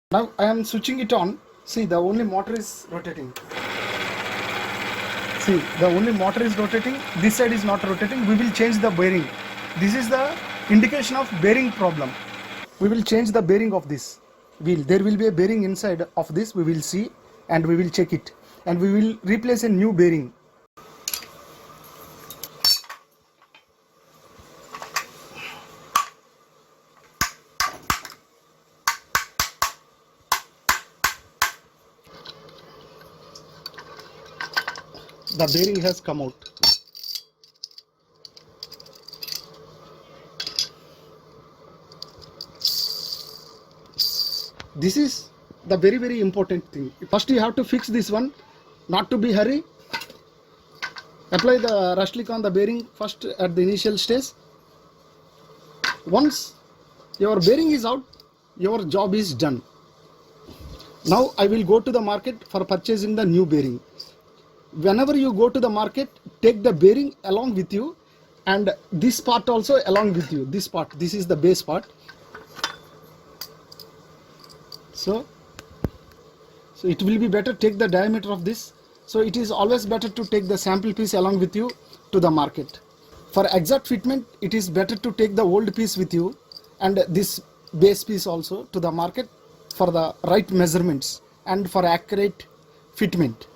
Now I am switching it on. See, the only motor is rotating. See, the only motor is rotating. This side is not rotating. We will change the bearing. This is the indication of bearing problem. We will change the bearing of this wheel. There will be a bearing inside of this. We will see and we will check it. And we will replace a new bearing. The bearing has come out. This is the very important thing. First you have to fix this one, not to be hurry. Apply the Rustlic on the bearing first at the initial stage. Once your bearing is out, your job is done. Now I will go to the market for purchasing the new bearing. Whenever you go to the market, take the bearing along with you and this part also along with you. This part, this is the base part. So it will be better take the diameter of this. So it is always better to take the sample piece along with you to the market. For exact fitment, it is better to take the old piece with you and this base piece also to the market for the right measurements and for accurate fitment.